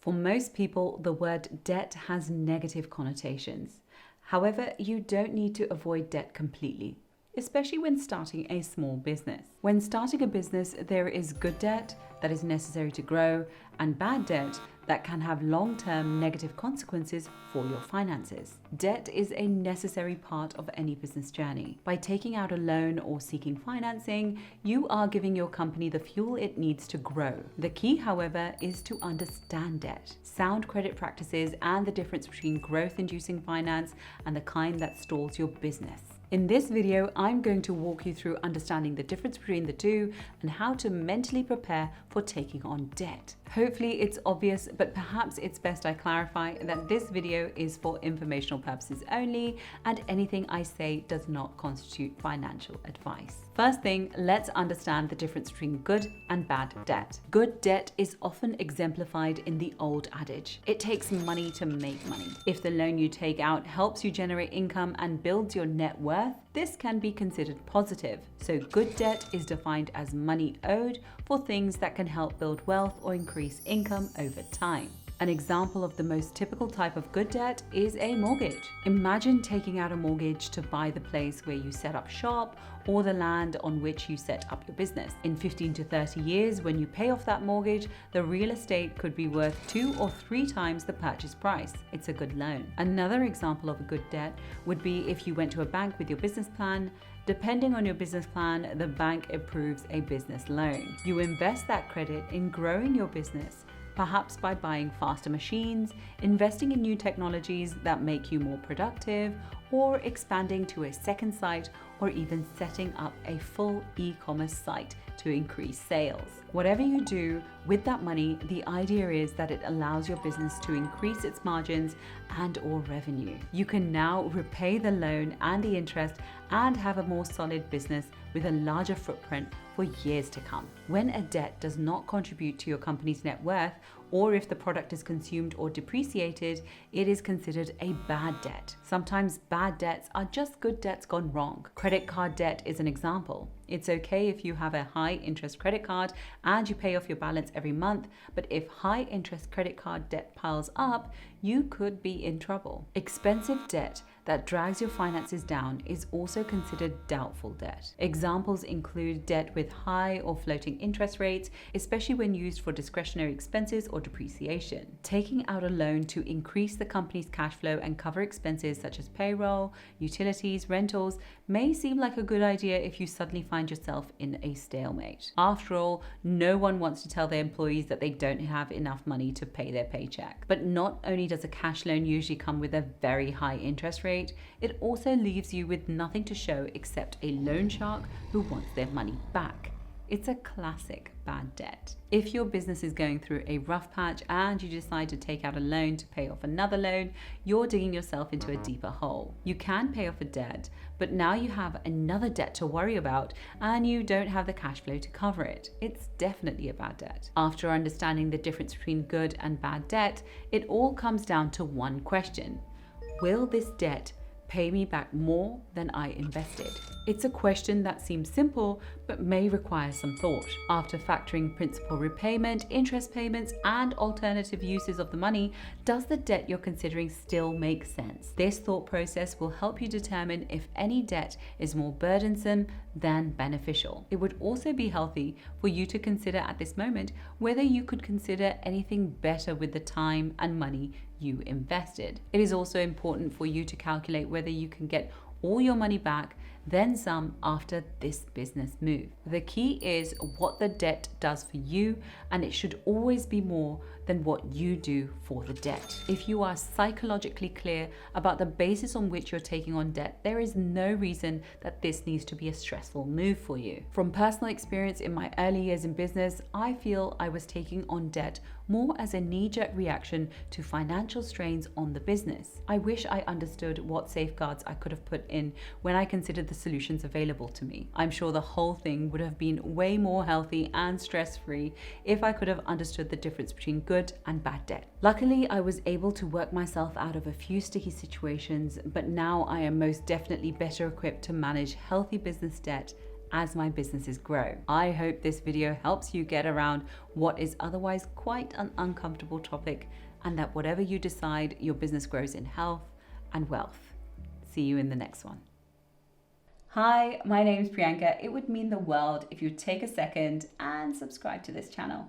For most people, the word debt has negative connotations. However, you don't need to avoid debt completely, especially when starting a small business. When starting a business, there is good debt that is necessary to grow and bad debt that can have long-term negative consequences for your finances. Debt is a necessary part of any business journey. By taking out a loan or seeking financing, you are giving your company the fuel it needs to grow. The key, however, is to understand debt, sound credit practices, and the difference between growth-inducing finance and the kind that stalls your business. In this video, I'm going to walk you through understanding the difference between the two and how to mentally prepare for taking on debt. Hopefully it's obvious, but perhaps it's best I clarify that this video is for informational purposes only, and anything I say does not constitute financial advice. First thing, let's understand the difference between good and bad debt. Good debt is often exemplified in the old adage, it takes money to make money. If the loan you take out helps you generate income and builds your net worth, this can be considered positive. So good debt is defined as money owed for things that can help build wealth or increase income over time. An example of the most typical type of good debt is a mortgage. Imagine taking out a mortgage to buy the place where you set up shop or the land on which you set up your business. In 15 to 30 years, when you pay off that mortgage, the real estate could be worth 2 or 3 times the purchase price. It's a good loan. Another example of a good debt would be if you went to a bank with your business plan. Depending on your business plan, the bank approves a business loan. You invest that credit in growing your business, perhaps by buying faster machines, investing in new technologies that make you more productive, or expanding to a second site, or even setting up a full e-commerce site to increase sales. Whatever you do with that money, the idea is that it allows your business to increase its margins and or revenue. You can now repay the loan and the interest and have a more solid business with a larger footprint for years to come. When a debt does not contribute to your company's net worth, or if the product is consumed or depreciated, it is considered a bad debt. Sometimes bad debts are just good debts gone wrong. Credit card debt is an example. It's okay if you have a high interest credit card and you pay off your balance every month, but if high interest credit card debt piles up, you could be in trouble. Expensive debt that drags your finances down is also considered doubtful debt. Examples include debt with high or floating interest rates, especially when used for discretionary expenses or depreciation. Taking out a loan to increase the company's cash flow and cover expenses such as payroll, utilities, rentals may seem like a good idea if you suddenly find yourself in a stalemate. After all, no one wants to tell their employees that they don't have enough money to pay their paycheck. But not only does a cash loan usually come with a very high interest rate, it also leaves you with nothing to show except a loan shark who wants their money back. It's a classic bad debt. If your business is going through a rough patch and you decide to take out a loan to pay off another loan, you're digging yourself into a deeper hole. You can pay off a debt, but now you have another debt to worry about and you don't have the cash flow to cover it. It's definitely a bad debt. After understanding the difference between good and bad debt, it all comes down to one question. Will this debt pay me back more than I invested? It's a question that seems simple, but may require some thought. After factoring principal repayment, interest payments, and alternative uses of the money, does the debt you're considering still make sense? This thought process will help you determine if any debt is more burdensome than beneficial. It would also be healthy for you to consider at this moment whether you could consider anything better with the time and money you invested. It is also important for you to calculate whether you can get all your money back, then some, after this business move. The key is what the debt does for you, and it should always be more than what you do for the debt. If you are psychologically clear about the basis on which you're taking on debt, there is no reason that this needs to be a stressful move for you. From personal experience in my early years in business, I feel I was taking on debt more as a knee-jerk reaction to financial strains on the business. I wish I understood what safeguards I could have put in when I considered the solutions available to me. I'm sure the whole thing would have been way more healthy and stress-free if I could have understood the difference between good and bad debt. Luckily, I was able to work myself out of a few sticky situations, but now I am most definitely better equipped to manage healthy business debt as my businesses grow. I hope this video helps you get around what is otherwise quite an uncomfortable topic, and that whatever you decide, your business grows in health and wealth. See you in the next one. Hi, my name is Priyanka. It would mean the world if you take a second and subscribe to this channel.